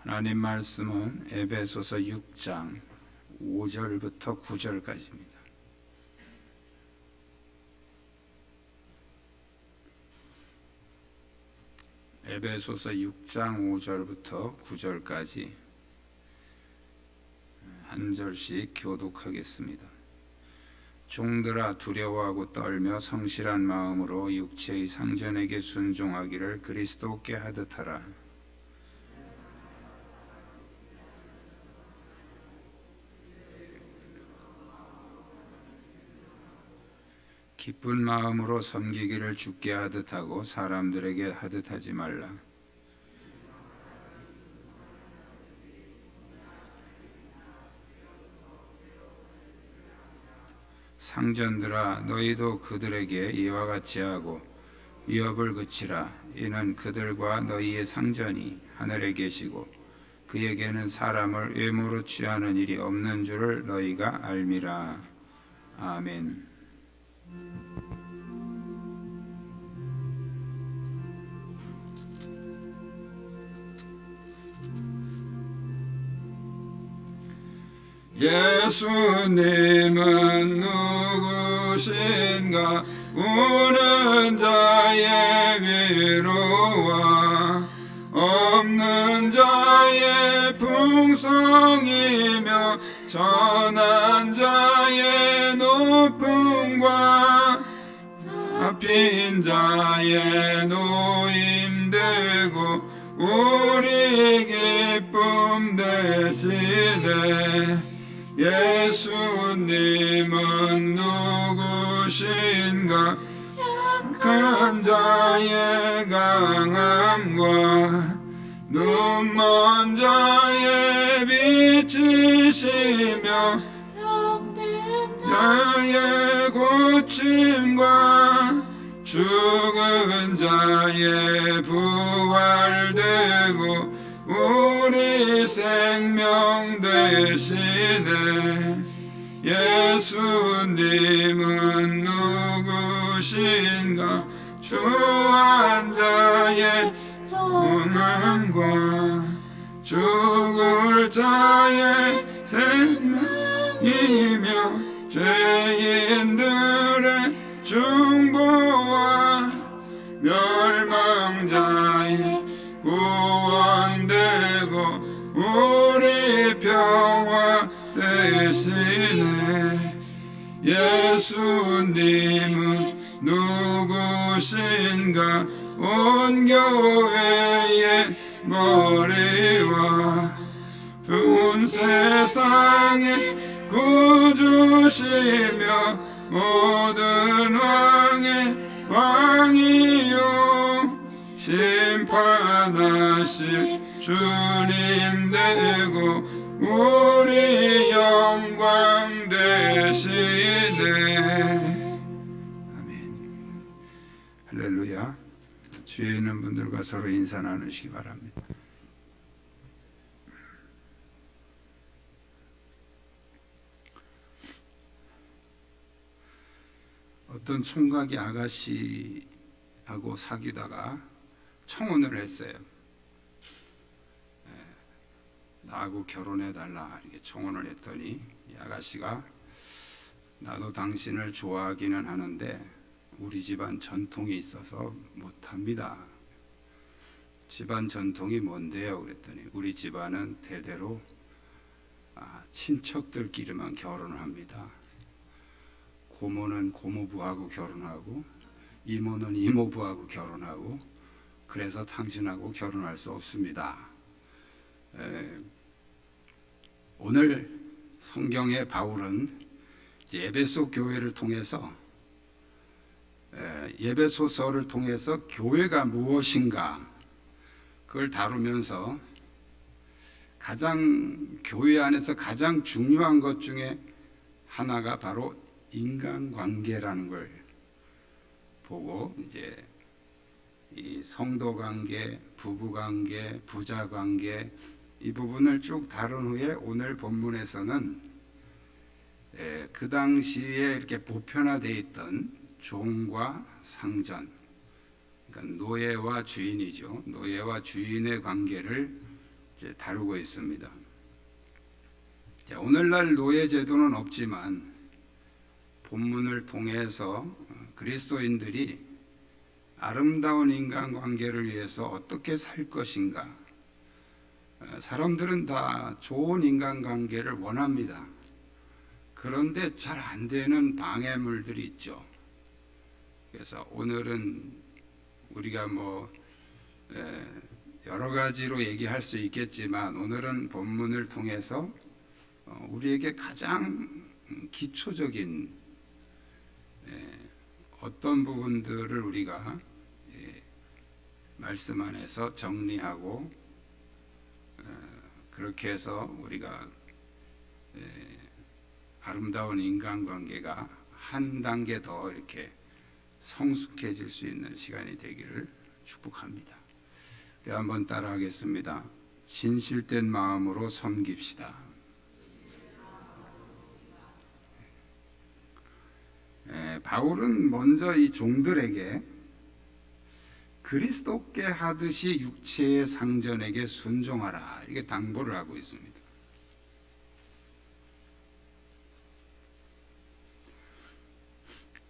하나님 말씀은 에베소서 6장 5절부터 9절까지입니다. 에베소서 6장 5절부터 9절까지 한 절씩 교독하겠습니다. 종들아, 두려워하고 떨며 성실한 마음으로 육체의 상전에게 순종하기를 그리스도께 하듯 하라. 기쁜 마음으로 섬기기를 주께 하듯 하고 사람들에게 하듯 하지 말라. 상전들아, 너희도 그들에게 이와 같이 하고 위협을 그치라. 이는 그들과 너희의 상전이 하늘에 계시고 그에게는 사람을 외모로 취하는 일이 없는 줄을 너희가 알미라. 아멘. 예수님은 누구신가? 우는 자의 위로와 없는 자의 풍성이며 전한 자의 높음과 잡힌 자의 노임되고 우리 기쁨 되시네. 예수님은 누구신가? 약한 자의 강함과 눈먼 자의 빛이시며 병든 자의 고침과 죽은 자의 부활되고 우리 생명 되시네. 예수님은 누구신가? 주한 자의 소망과 죽을 자의 생명이며 죄인들의 중보와 멸망자의 구원되고 우리 평화 되시네. 예수님은 누구신가? 온 교회의 머리와 온 세상의 구주시며 모든 왕의 왕이요 심판하실 주님 되고 우리 영광 되시네. 아멘. 할렐루야. 주위에 있는 분들과 서로 인사 나누시기 바랍니다. 어떤 총각이 아가씨하고 사귀다가 청혼을 했어요. 나하고 결혼해달라 이렇게 청혼을 했더니 이 아가씨가 나도 당신을 좋아하기는 하는데 우리 집안 전통이 있어서 못합니다. 집안 전통이 뭔데요? 그랬더니 우리 집안은 대대로 친척들끼리만 결혼을 합니다. 고모는 고모부하고 결혼하고 이모는 이모부하고 결혼하고 그래서 당신하고 결혼할 수 없습니다. 오늘 성경의 바울은 에베소 교회를 통해서 에베소서를 통해서 교회가 무엇인가 그걸 다루면서 교회 안에서 가장 중요한 것 중에 하나가 바로 인간관계라는 걸 보고 이제 이 성도관계, 부부관계, 부자관계 이 부분을 쭉 다룬 후에 오늘 본문에서는 그 당시에 이렇게 보편화되어 있던 종과 상전, 그러니까 노예와 주인이죠. 노예와 주인의 관계를 이제 다루고 있습니다. 자, 오늘날 노예 제도는 없지만 본문을 통해서 그리스도인들이 아름다운 인간관계를 위해서 어떻게 살 것인가. 사람들은 다 좋은 인간관계를 원합니다. 그런데 잘 안 되는 방해물들이 있죠. 그래서 오늘은 우리가 여러 가지로 얘기할 수 있겠지만, 오늘은 본문을 통해서 우리에게 가장 기초적인 어떤 부분들을 우리가 말씀 안에서 정리하고, 그렇게 해서 우리가 아름다운 인간관계가 한 단계 더 이렇게 성숙해질 수 있는 시간이 되기를 축복합니다. 우리 한번 따라하겠습니다. 진실된 마음으로 섬깁시다. 바울은 먼저 이 종들에게 그리스도께 하듯이 육체의 상전에게 순종하라, 이렇게 당부를 하고 있습니다.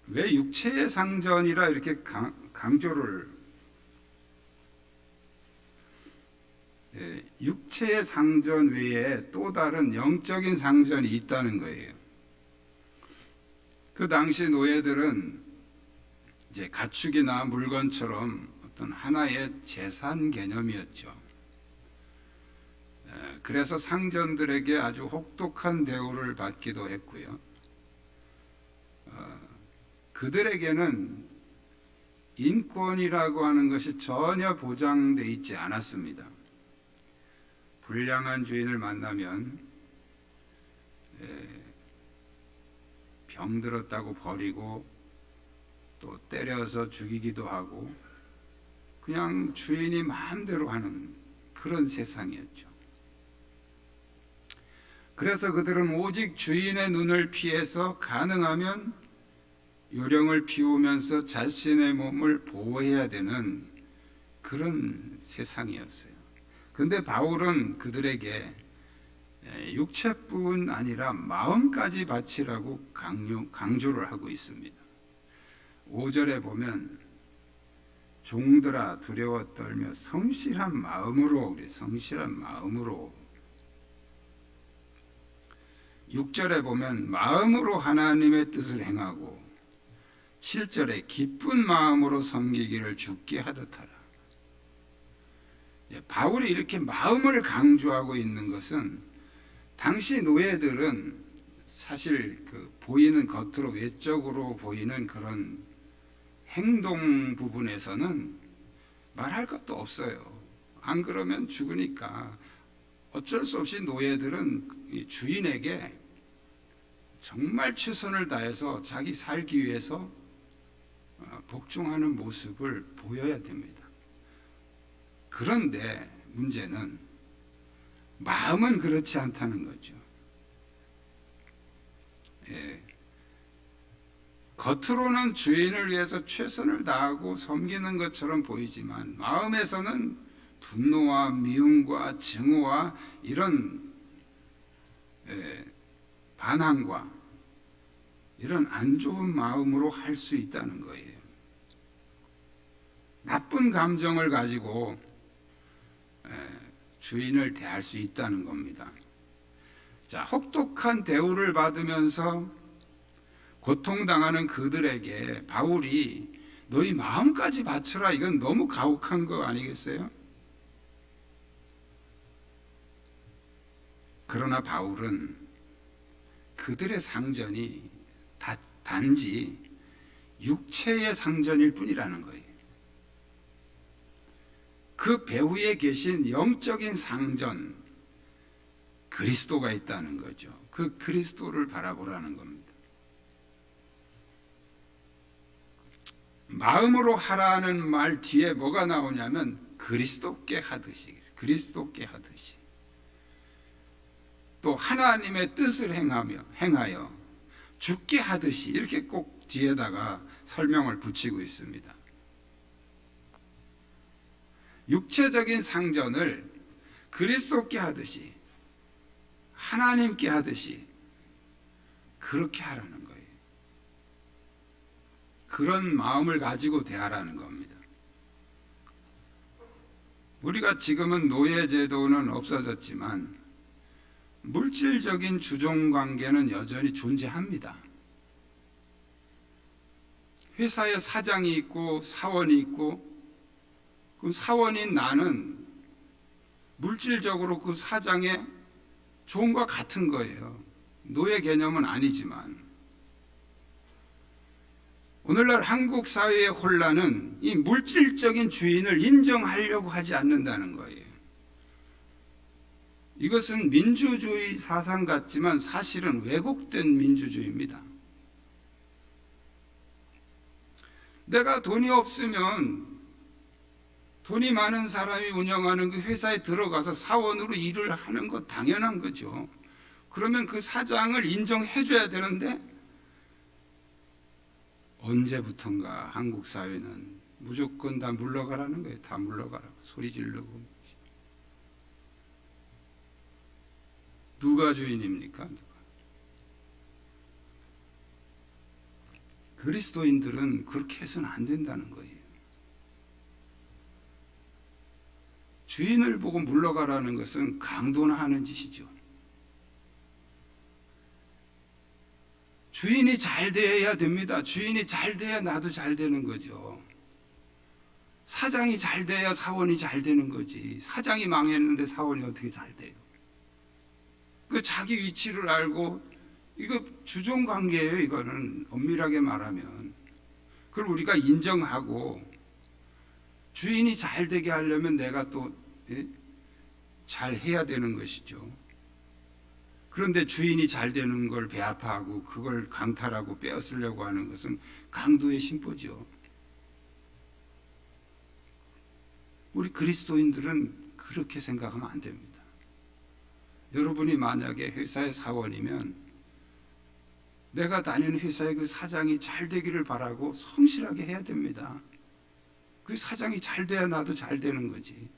왜 육체의 상전이라 이렇게 강조를, 육체의 상전 외에 또 다른 영적인 상전이 있다는 거예요. 그 당시 노예들은 이제 가축이나 물건처럼 어떤 하나의 재산 개념이었죠. 그래서 상전들에게 아주 혹독한 대우를 받기도 했고요. 그들에게는 인권이라고 하는 것이 전혀 보장되어 있지 않았습니다. 불량한 주인을 만나면 병들었다고 버리고 또 때려서 죽이기도 하고, 그냥 주인이 마음대로 하는 그런 세상이었죠. 그래서 그들은 오직 주인의 눈을 피해서 가능하면 요령을 피우면서 자신의 몸을 보호해야 되는 그런 세상이었어요. 그런데 바울은 그들에게 육체뿐 아니라 마음까지 바치라고 강조를 하고 있습니다. 5절에 보면 종들아 두려워 떨며 성실한 마음으로, 6절에 보면 마음으로 하나님의 뜻을 행하고, 7절에 기쁜 마음으로 섬기기를 주께 하듯 하라. 바울이 이렇게 마음을 강조하고 있는 것은, 당시 노예들은 사실 보이는, 겉으로 외적으로 보이는 그런 행동 부분에서는 말할 것도 없어요. 안 그러면 죽으니까 어쩔 수 없이 노예들은 주인에게 정말 최선을 다해서 자기 살기 위해서 복종하는 모습을 보여야 됩니다. 그런데 문제는 마음은 그렇지 않다는 거죠. 겉으로는 주인을 위해서 최선을 다하고 섬기는 것처럼 보이지만, 마음에서는 분노와 미움과 증오와 이런 반항과 이런 안 좋은 마음으로 할 수 있다는 거예요. 나쁜 감정을 가지고 주인을 대할 수 있다는 겁니다. 자, 혹독한 대우를 받으면서 고통당하는 그들에게 바울이 너희 마음까지 바쳐라, 이건 너무 가혹한 거 아니겠어요? 그러나 바울은 그들의 상전이 단지 육체의 상전일 뿐이라는 거예요. 그 배후에 계신 영적인 상전, 그리스도가 있다는 거죠. 그 그리스도를 바라보라는 겁니다. 마음으로 하라는 말 뒤에 뭐가 나오냐면 그리스도께 하듯이, 또 하나님의 뜻을 행하여 죽게 하듯이, 이렇게 꼭 뒤에다가 설명을 붙이고 있습니다. 육체적인 상전을 그리스도께 하듯이, 하나님께 하듯이 그렇게 하라는 거예요. 그런 마음을 가지고 대하라는 겁니다. 우리가 지금은 노예제도는 없어졌지만 물질적인 주종관계는 여전히 존재합니다. 회사에 사장이 있고 사원이 있고, 그 사원인 나는 물질적으로 그 사장의 종과 같은 거예요. 노예 개념은 아니지만. 오늘날 한국 사회의 혼란은 이 물질적인 주인을 인정하려고 하지 않는다는 거예요. 이것은 민주주의 사상 같지만 사실은 왜곡된 민주주의입니다. 내가 돈이 없으면 돈이 많은 사람이 운영하는 그 회사에 들어가서 사원으로 일을 하는 것 당연한 거죠. 그러면 그 사장을 인정해 줘야 되는데, 언제부턴가 한국 사회는 무조건 다 물러가라는 거예요. 다 물러가라고 소리 지르고. 누가 주인입니까? 그리스도인들은 그렇게 해서는 안 된다는 거예요. 주인을 보고 물러가라는 것은 강도나 하는 짓이죠. 주인이 잘 돼야 됩니다. 주인이 잘 돼야 나도 잘 되는 거죠. 사장이 잘 돼야 사원이 잘 되는 거지. 사장이 망했는데 사원이 어떻게 잘 돼요? 그 자기 위치를 알고, 이거 주종관계예요. 이거는 엄밀하게 말하면. 그걸 우리가 인정하고, 주인이 잘 되게 하려면 내가 또 잘 해야 되는 것이죠. 그런데 주인이 잘 되는 걸 배아파하고 그걸 강탈하고 빼앗으려고 하는 것은 강도의 심보죠. 우리 그리스도인들은 그렇게 생각하면 안 됩니다. 여러분이 만약에 회사의 사원이면 내가 다니는 회사의 그 사장이 잘 되기를 바라고 성실하게 해야 됩니다. 그 사장이 잘 돼야 나도 잘 되는 거지.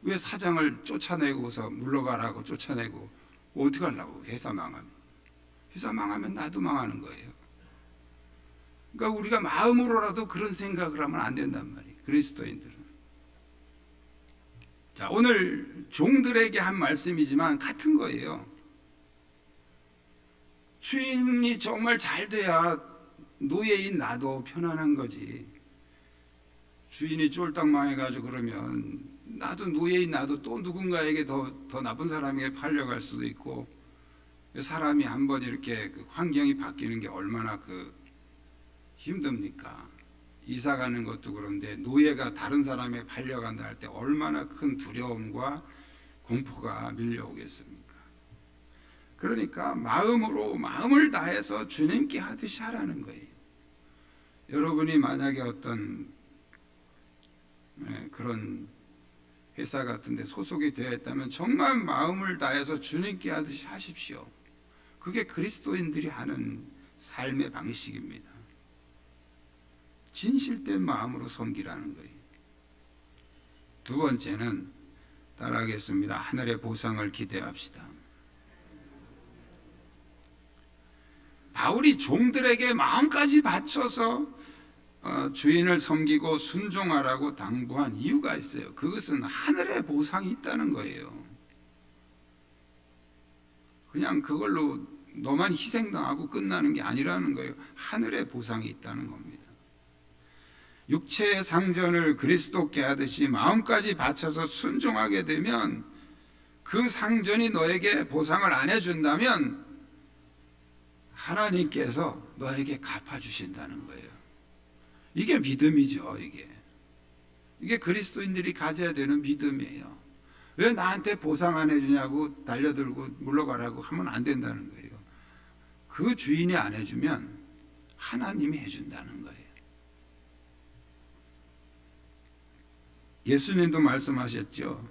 왜 사장을 쫓아내고서 물러가라고 쫓아내고 어떻게 하려고? 회사 망하면 나도 망하는 거예요. 그러니까 우리가 마음으로라도 그런 생각을 하면 안 된단 말이에요. 그리스도인들은. 자, 오늘 종들에게 한 말씀이지만 같은 거예요. 주인이 정말 잘 돼야 노예인 나도 편안한 거지. 주인이 쫄딱 망해가지고 그러면 나도 노예인 나도 또 누군가에게 더 나쁜 사람에게 팔려갈 수도 있고, 사람이 한번 이렇게 그 환경이 바뀌는 게 얼마나 힘듭니까? 이사 가는 것도 그런데 노예가 다른 사람에게 팔려간다 할 때 얼마나 큰 두려움과 공포가 밀려오겠습니까? 그러니까 마음을 다해서 주님께 하듯이 하라는 거예요. 여러분이 만약에 어떤 그런 회사 같은 데 소속이 되어 있다면 정말 마음을 다해서 주님께 하듯이 하십시오. 그게 그리스도인들이 하는 삶의 방식입니다. 진실된 마음으로 섬기라는 거예요. 두 번째는 따라하겠습니다. 하늘의 보상을 기대합시다. 바울이 종들에게 마음까지 바쳐서 주인을 섬기고 순종하라고 당부한 이유가 있어요. 그것은 하늘의 보상이 있다는 거예요. 그냥 그걸로 너만 희생당하고 끝나는 게 아니라는 거예요. 하늘의 보상이 있다는 겁니다. 육체의 상전을 그리스도께 하듯이 마음까지 바쳐서 순종하게 되면 그 상전이 너에게 보상을 안 해준다면 하나님께서 너에게 갚아주신다는 거예요. 이게 믿음이죠. 이게 그리스도인들이 가져야 되는 믿음이에요. 왜 나한테 보상 안 해주냐고 달려들고 물러가라고 하면 안 된다는 거예요. 그 주인이 안 해주면 하나님이 해준다는 거예요. 예수님도 말씀하셨죠.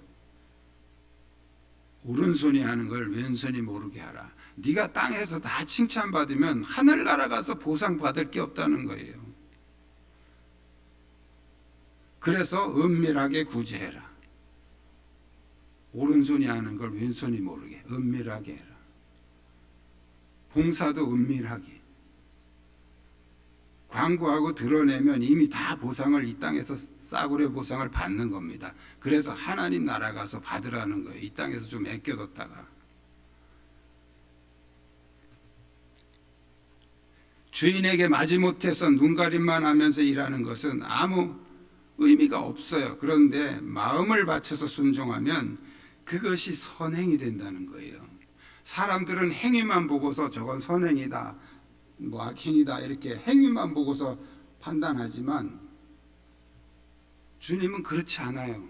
오른손이 하는 걸 왼손이 모르게 하라. 네가 땅에서 다 칭찬받으면 하늘나라 가서 보상받을 게 없다는 거예요. 그래서 은밀하게 구제해라. 오른손이 하는 걸 왼손이 모르게 은밀하게 해라. 봉사도 은밀하게. 광고하고 드러내면 이미 다 보상을 이 땅에서 싸구려 보상을 받는 겁니다. 그래서 하나님 나라 가서 받으라는 거예요. 이 땅에서 좀 아껴뒀다가. 주인에게 마지못해서 눈가림만 하면서 일하는 것은 아무 의미가 없어요. 그런데 마음을 바쳐서 순종하면 그것이 선행이 된다는 거예요. 사람들은 행위만 보고서 저건 선행이다, 뭐 악행이다 이렇게 행위만 보고서 판단하지만 주님은 그렇지 않아요.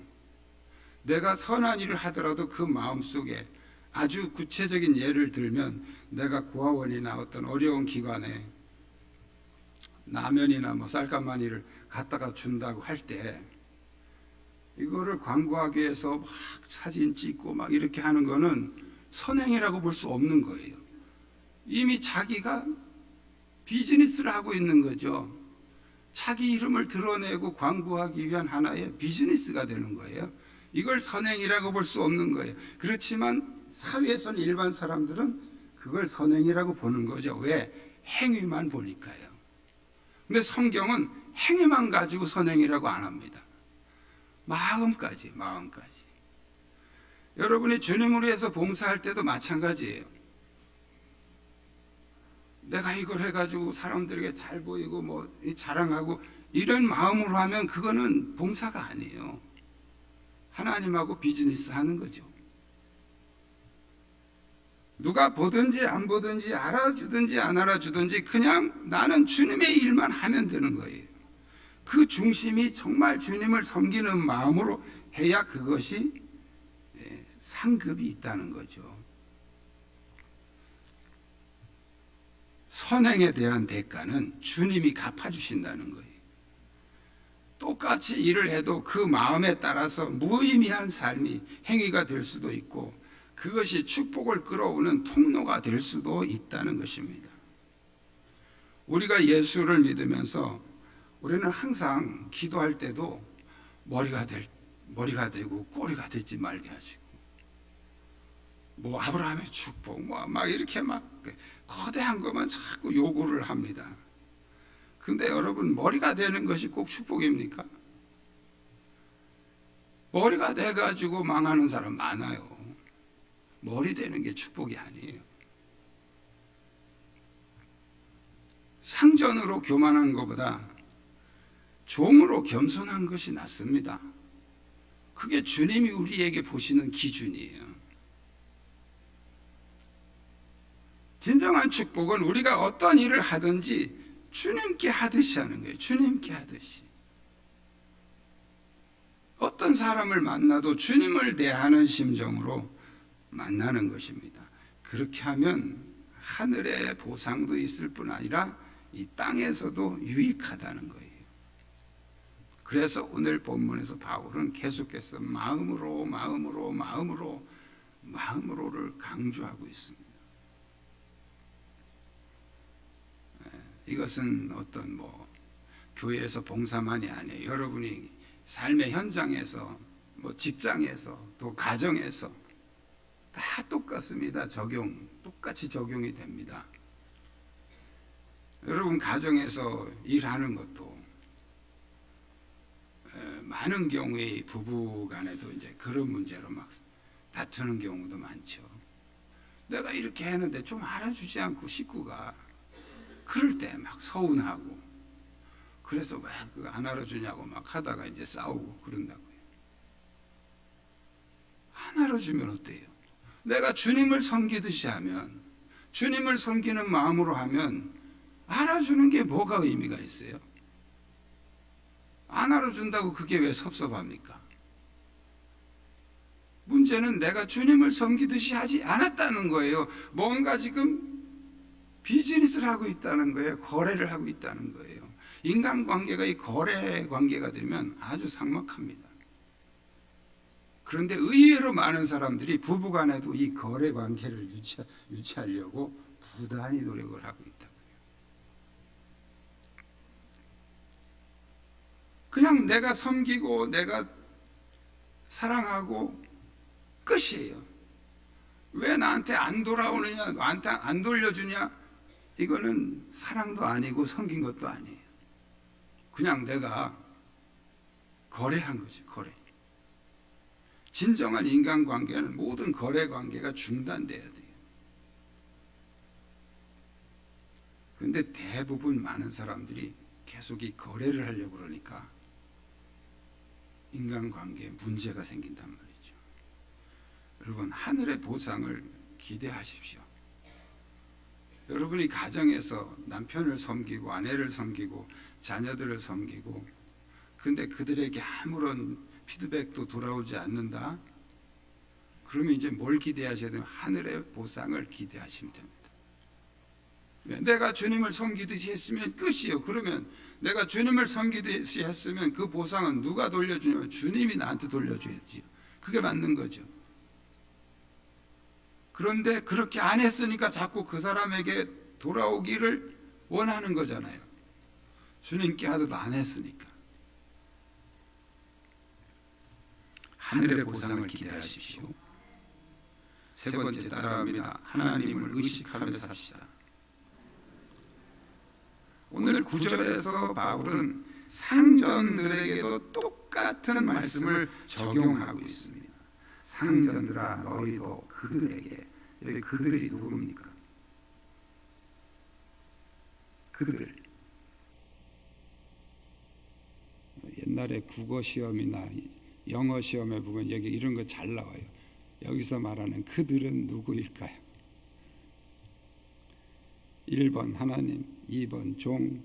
내가 선한 일을 하더라도 그 마음속에 아주 구체적인 예를 들면 내가 고아원이나 어떤 어려운 기관에 라면이나 뭐 쌀가마니를 갖다가 준다고 할 때 이거를 광고하기 위해서 막 사진 찍고 막 이렇게 하는 거는 선행이라고 볼 수 없는 거예요. 이미 자기가 비즈니스를 하고 있는 거죠. 자기 이름을 드러내고 광고하기 위한 하나의 비즈니스가 되는 거예요. 이걸 선행이라고 볼 수 없는 거예요. 그렇지만 사회에서는 일반 사람들은 그걸 선행이라고 보는 거죠. 왜? 행위만 보니까요. 근데 성경은 행위만 가지고 선행이라고 안 합니다. 마음까지. 여러분이 주님을 위해서 봉사할 때도 마찬가지예요. 내가 이걸 해가지고 사람들에게 잘 보이고 뭐 자랑하고 이런 마음으로 하면 그거는 봉사가 아니에요. 하나님하고 비즈니스 하는 거죠. 누가 보든지 안 보든지 알아주든지 안 알아주든지 그냥 나는 주님의 일만 하면 되는 거예요. 그 중심이 정말 주님을 섬기는 마음으로 해야 그것이 상급이 있다는 거죠. 선행에 대한 대가는 주님이 갚아주신다는 거예요. 똑같이 일을 해도 그 마음에 따라서 무의미한 삶이 행위가 될 수도 있고 그것이 축복을 끌어오는 통로가 될 수도 있다는 것입니다. 우리가 예수를 믿으면서 우리는 항상 기도할 때도 머리가 되고 꼬리가 되지 말게 하시고 뭐 아브라함의 축복 뭐 막 이렇게 막 거대한 것만 자꾸 요구를 합니다. 근데 여러분 머리가 되는 것이 꼭 축복입니까? 머리가 돼가지고 망하는 사람 많아요. 머리 되는 게 축복이 아니에요. 상전으로 교만한 것보다 종으로 겸손한 것이 낫습니다. 그게 주님이 우리에게 보시는 기준이에요. 진정한 축복은 우리가 어떤 일을 하든지 주님께 하듯이 하는 거예요. 주님께 하듯이. 어떤 사람을 만나도 주님을 대하는 심정으로 만나는 것입니다. 그렇게 하면 하늘의 보상도 있을 뿐 아니라 이 땅에서도 유익하다는 거예요. 그래서 오늘 본문에서 바울은 계속해서 마음으로를 강조하고 있습니다. 이것은 어떤 뭐 교회에서 봉사만이 아니에요. 여러분이 삶의 현장에서 뭐 직장에서 또 가정에서 다 똑같습니다. 똑같이 적용이 됩니다. 여러분 가정에서 일하는 것도 많은 경우에 부부 간에도 이제 그런 문제로 막 다투는 경우도 많죠. 내가 이렇게 했는데 좀 알아주지 않고 식구가 그럴 때 막 서운하고 그래서 왜 그거 안 알아주냐고 막 하다가 이제 싸우고 그런다고요. 안 알아주면 어때요? 내가 주님을 섬기듯이 하면 주님을 섬기는 마음으로 하면 알아주는 게 뭐가 의미가 있어요? 안 알아준다고 그게 왜 섭섭합니까? 문제는 내가 주님을 섬기듯이 하지 않았다는 거예요. 뭔가 지금 비즈니스를 하고 있다는 거예요. 거래를 하고 있다는 거예요. 인간관계가 이 거래 관계가 되면 아주 삭막합니다. 그런데 의외로 많은 사람들이 부부간에도 이 거래 관계를 유치하려고 부단히 노력을 하고 있다고요. 그냥 내가 섬기고 내가 사랑하고 끝이에요. 왜 나한테 안 돌아오느냐, 나한테 안 돌려주냐? 이거는 사랑도 아니고 섬긴 것도 아니에요. 그냥 내가 거래한 거지, 거래. 진정한 인간관계는 모든 거래관계가 중단돼야 돼요. 그런데 대부분 많은 사람들이 계속 이 거래를 하려고 그러니까 인간관계에 문제가 생긴단 말이죠. 여러분, 하늘의 보상을 기대하십시오. 여러분이 가정에서 남편을 섬기고 아내를 섬기고 자녀들을 섬기고, 근데 그들에게 아무런 피드백도 돌아오지 않는다? 그러면 이제 뭘 기대하셔야 되면 하늘의 보상을 기대하시면 됩니다. 내가 주님을 섬기듯이 했으면 끝이요. 그러면 내가 주님을 섬기듯이 했으면 그 보상은 누가 돌려주냐면 주님이 나한테 돌려줘야지. 그게 맞는 거죠. 그런데 그렇게 안 했으니까 자꾸 그 사람에게 돌아오기를 원하는 거잖아요. 주님께 하도 안 했으니까. 하늘의 보상을 기대하십시오. 세 번째 따라합니다. 하나님을 의식하며 삽시다. 오늘 9절에서 바울은 상전들에게도 똑같은 말씀을 적용하고 있습니다. 상전들아 너희도 그들에게, 여기 그들이 누굽니까? 그들. 옛날에 국어 시험이나 영어 시험에 보면 여기 이런 거 잘 나와요. 여기서 말하는 그들은 누구일까요? 1번 하나님, 2번 종,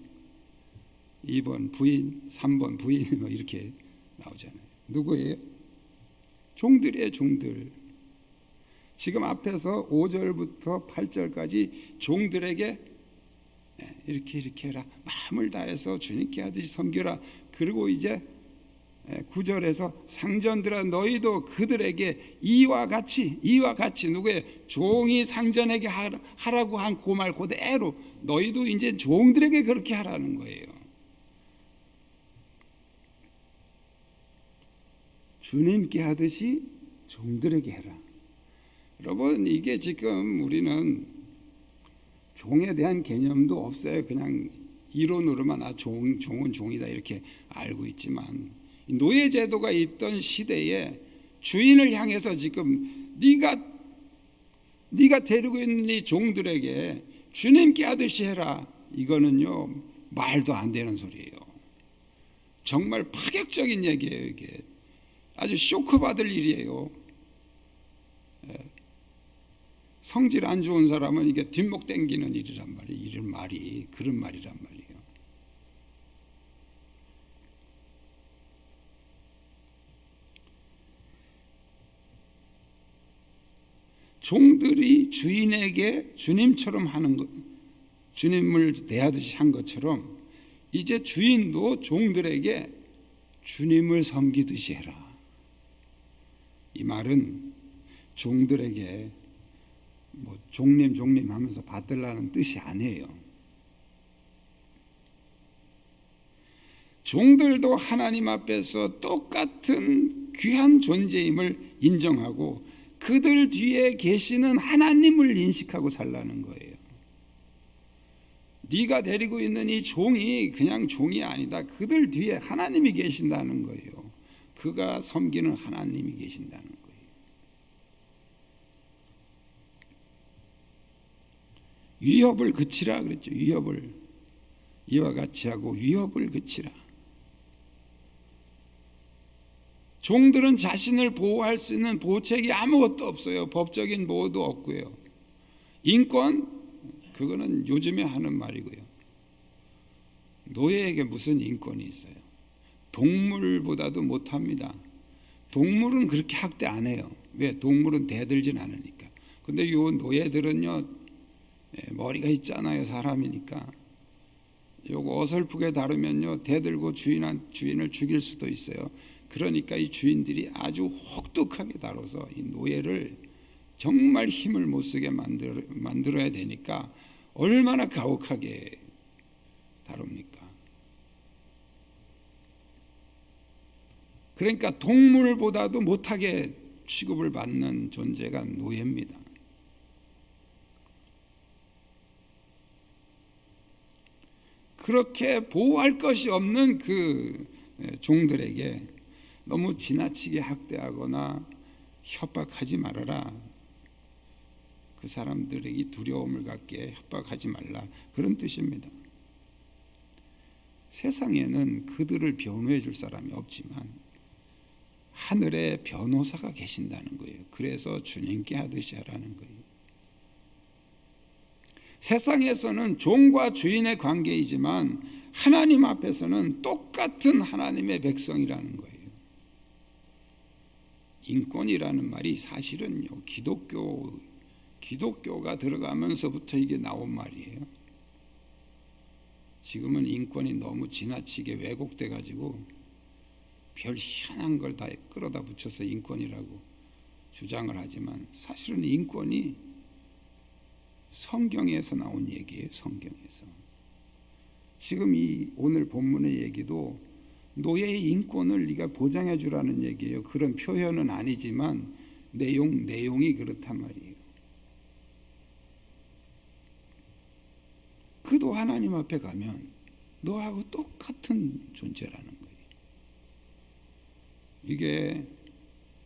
2번 부인, 3번 부인, 뭐 이렇게 나오잖아요. 누구예요? 종들이에요, 종들. 지금 앞에서 5절부터 8절까지 종들에게 이렇게 해라, 마음을 다해서 주님께 하듯이 섬겨라. 그리고 이제 9절에서 상전들아 너희도 그들에게 이와 같이 누구의 종이 상전에게 하라고 한 그 말 그대로 너희도 이제 종들에게 그렇게 하라는 거예요. 주님께 하듯이 종들에게 해라. 여러분, 이게 지금 우리는 종에 대한 개념도 없어요. 그냥 이론으로만 종은 종이다 이렇게 알고 있지만, 노예 제도가 있던 시대에 주인을 향해서 지금 네가 데리고 있는 이 종들에게 주님께 하듯이 해라, 이거는요 말도 안 되는 소리예요. 정말 파격적인 얘기예요. 이게 아주 쇼크 받을 일이에요. 성질 안 좋은 사람은 이게 뒷목 땡기는 일이란 말이에요. 이런 말이 그런 말이란 말이에요. 종들이 주인에게 주님처럼 하는 것, 주님을 대하듯이 한 것처럼 이제 주인도 종들에게 주님을 섬기듯이 해라. 이 말은 종들에게 뭐 종님 하면서 받들라는 뜻이 아니에요. 종들도 하나님 앞에서 똑같은 귀한 존재임을 인정하고 그들 뒤에 계시는 하나님을 인식하고 살라는 거예요. 네가 데리고 있는 이 종이 그냥 종이 아니다. 그들 뒤에 하나님이 계신다는 거예요. 그가 섬기는 하나님이 계신다는 거예요. 위협을 그치라 그랬죠. 위협을 이와 같이 하고 위협을 그치라. 종들은 자신을 보호할 수 있는 보호책이 아무것도 없어요. 법적인 보호도 없고요. 인권, 그거는 요즘에 하는 말이고요. 노예에게 무슨 인권이 있어요? 동물보다도 못합니다. 동물은 그렇게 학대 안 해요. 왜? 동물은 대들진 않으니까. 근데 요 노예들은요, 머리가 있잖아요. 사람이니까. 요거 어설프게 다루면요, 대들고 주인을 죽일 수도 있어요. 그러니까 이 주인들이 아주 혹독하게 다뤄서 이 노예를 정말 힘을 못 쓰게 만들어야 되니까 얼마나 가혹하게 다룹니까? 그러니까 동물보다도 못하게 취급을 받는 존재가 노예입니다. 그렇게 보호할 것이 없는 그 종들에게 너무 지나치게 학대하거나 협박하지 말아라. 그 사람들에게 두려움을 갖게 협박하지 말라, 그런 뜻입니다. 세상에는 그들을 변호해 줄 사람이 없지만 하늘에 변호사가 계신다는 거예요. 그래서 주님께 하듯이 하라는 거예요. 세상에서는 종과 주인의 관계이지만 하나님 앞에서는 똑같은 하나님의 백성이라는 거예요. 인권이라는 말이 사실은요, 기독교가 들어가면서부터 이게 나온 말이에요. 지금은 인권이 너무 지나치게 왜곡돼 가지고 별 희한한 걸 다 끌어다 붙여서 인권이라고 주장을 하지만 사실은 인권이 성경에서 나온 얘기예요. 성경에서. 지금 이 오늘 본문의 얘기도 노예의 인권을 네가 보장해 주라는 얘기예요. 그런 표현은 아니지만 내용이 그렇단 말이에요. 그도 하나님 앞에 가면 너하고 똑같은 존재라는 거예요. 이게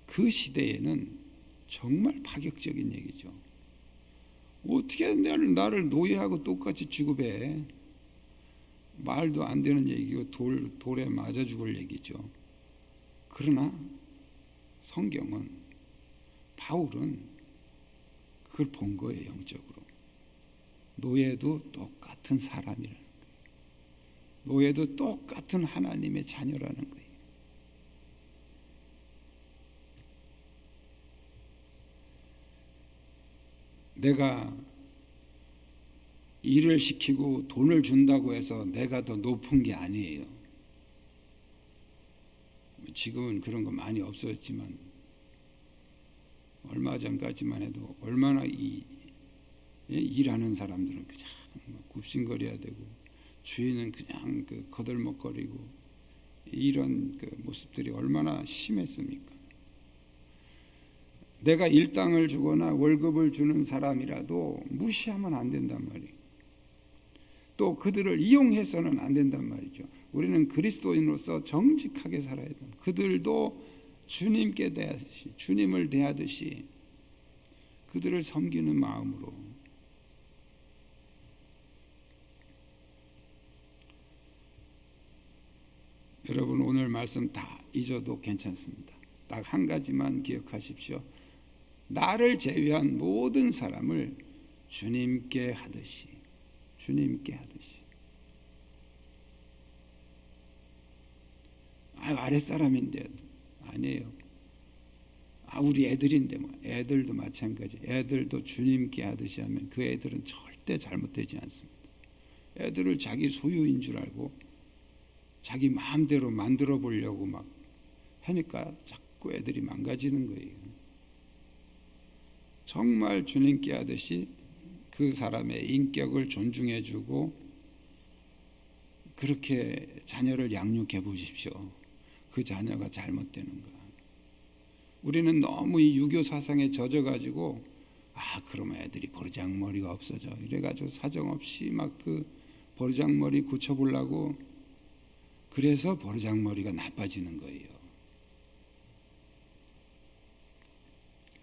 그 시대에는 정말 파격적인 얘기죠. 어떻게 나를 노예하고 똑같이 취급해? 말도 안 되는 얘기고 돌에 맞아 죽을 얘기죠. 그러나 성경은, 바울은 그걸 본 거예요. 영적으로. 노예도 똑같은 사람이라는 거예요. 노예도 똑같은 하나님의 자녀라는 거예요. 내가 일을 시키고 돈을 준다고 해서 내가 더 높은 게 아니에요. 지금은 그런 거 많이 없어졌지만 얼마 전까지만 해도 얼마나 일하는 사람들은 그냥 굽신거려야 되고 주인은 그냥 거들먹거리고 이런 모습들이 얼마나 심했습니까? 내가 일당을 주거나 월급을 주는 사람이라도 무시하면 안 된단 말이에요. 또 그들을 이용해서는 안 된단 말이죠. 우리는 그리스도인으로서 정직하게 살아야 됩니다. 그들도 주님께 대하듯이, 주님을 대하듯이 그들을 섬기는 마음으로. 여러분, 오늘 말씀 다 잊어도 괜찮습니다. 딱 한 가지만 기억하십시오. 나를 제외한 모든 사람을 주님께 하듯이, 주님께 하듯이. 아랫사람인데 아니에요. 우리 애들인데 애들도 마찬가지. 애들도 주님께 하듯이 하면 그 애들은 절대 잘못되지 않습니다. 애들을 자기 소유인 줄 알고 자기 마음대로 만들어 보려고 막 하니까 자꾸 애들이 망가지는 거예요. 정말 주님께 하듯이 그 사람의 인격을 존중해 주고 그렇게 자녀를 양육해 보십시오. 그 자녀가 잘못되는가. 우리는 너무 이 유교 사상에 젖어가지고 그러면 애들이 버르장머리가 없어져 이래가지고 사정없이 막 그 버르장머리 고쳐보려고, 그래서 버르장머리가 나빠지는 거예요.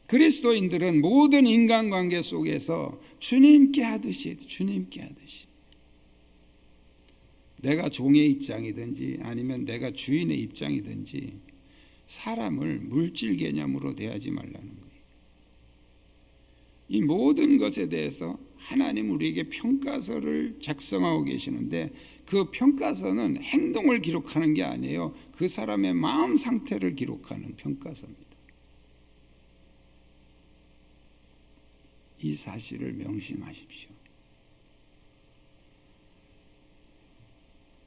그리스도인들은 모든 인간관계 속에서 주님께 하듯이, 주님께 하듯이, 내가 종의 입장이든지 아니면 내가 주인의 입장이든지 사람을 물질 개념으로 대하지 말라는 거예요. 이 모든 것에 대해서 하나님 우리에게 평가서를 작성하고 계시는데 그 평가서는 행동을 기록하는 게 아니에요. 그 사람의 마음 상태를 기록하는 평가서입니다. 이 사실을 명심하십시오.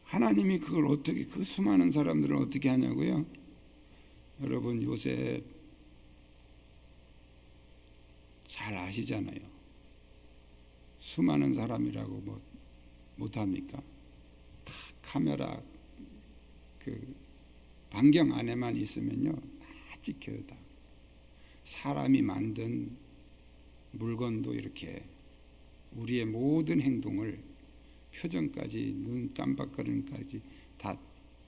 하나님이 그걸 어떻게, 그 수많은 사람들을 어떻게 하냐고요? 여러분 요새 잘 아시잖아요. 수많은 사람이라고 못합니까? 다 카메라 그 반경 안에만 있으면요 다 찍혀요. 다. 사람이 만든 물건도 이렇게 우리의 모든 행동을 표정까지 눈 깜박거림까지 다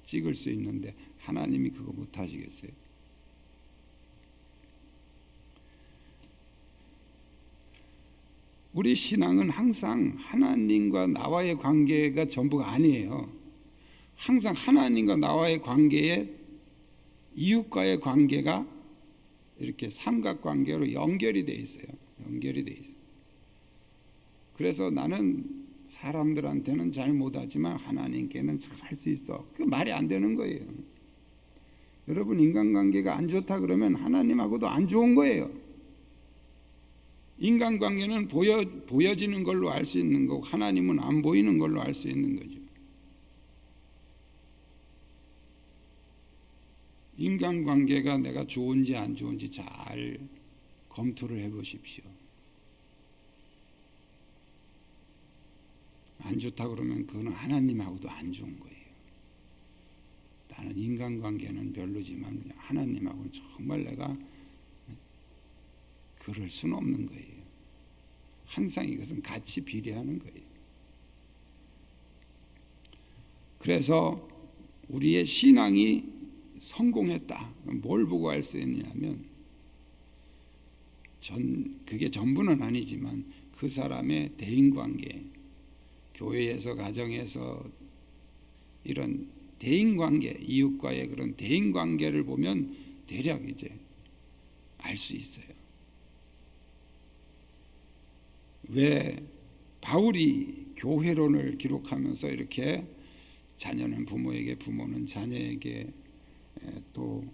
찍을 수 있는데 하나님이 그거 못 하시겠어요? 우리 신앙은 항상 하나님과 나와의 관계가 전부가 아니에요. 항상 하나님과 나와의 관계에 이웃과의 관계가 이렇게 삼각관계로 연결이 돼 있어요. 연결이 돼 있어요. 그래서 나는 사람들한테는 잘 못하지만 하나님께는 잘 할 수 있어. 그 말이 안 되는 거예요. 여러분, 인간관계가 안 좋다 그러면 하나님하고도 안 좋은 거예요. 인간관계는 보여지는 걸로 알 수 있는 거고 하나님은 안 보이는 걸로 알 수 있는 거죠. 인간관계가 내가 좋은지 안 좋은지 잘 검토를 해보십시오. 안 좋다 그러면 그거는 하나님하고도 안 좋은 거예요. 나는 인간관계는 별로지만 하나님하고는 정말 내가 그럴 수는 없는 거예요. 항상 이것은 같이 비례하는 거예요. 그래서 우리의 신앙이 성공했다. 뭘 보고 알 수 있냐면 그게 전부는 아니지만 그 사람의 대인관계, 교회에서 가정에서 이런 대인관계, 이웃과의 그런 대인관계를 보면 대략 이제 알 수 있어요. 왜 바울이 교회론을 기록하면서 이렇게 자녀는 부모에게, 부모는 자녀에게, 또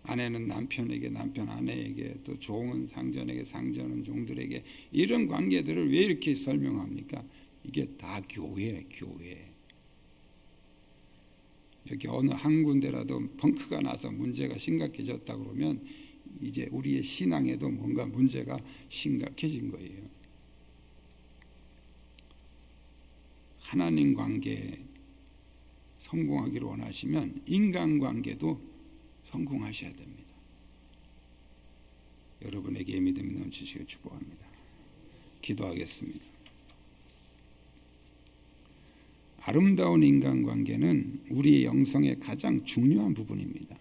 아내는 남편에게, 남편 아내에게, 또 종은 상전에게, 상전은 종들에게, 이런 관계들을 왜 이렇게 설명합니까? 이게 다 교회예요. 교회. 여기 어느 한 군데라도 펑크가 나서 문제가 심각해졌다 그러면 이제 우리의 신앙에도 뭔가 문제가 심각해진 거예요. 하나님 관계 성공하기를 원하시면 인간관계도 성공하셔야 됩니다. 여러분에게 믿음이 넘치시길 축복합니다. 기도하겠습니다. 아름다운 인간관계는 우리의 영성의 가장 중요한 부분입니다.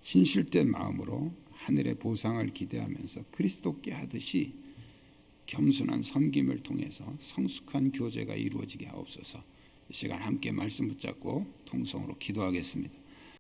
진실된 마음으로 하늘의 보상을 기대하면서 그리스도께 하듯이 겸손한 섬김을 통해서 성숙한 교제가 이루어지게 하옵소서. 이 시간 함께 말씀 붙잡고 통성으로 기도하겠습니다.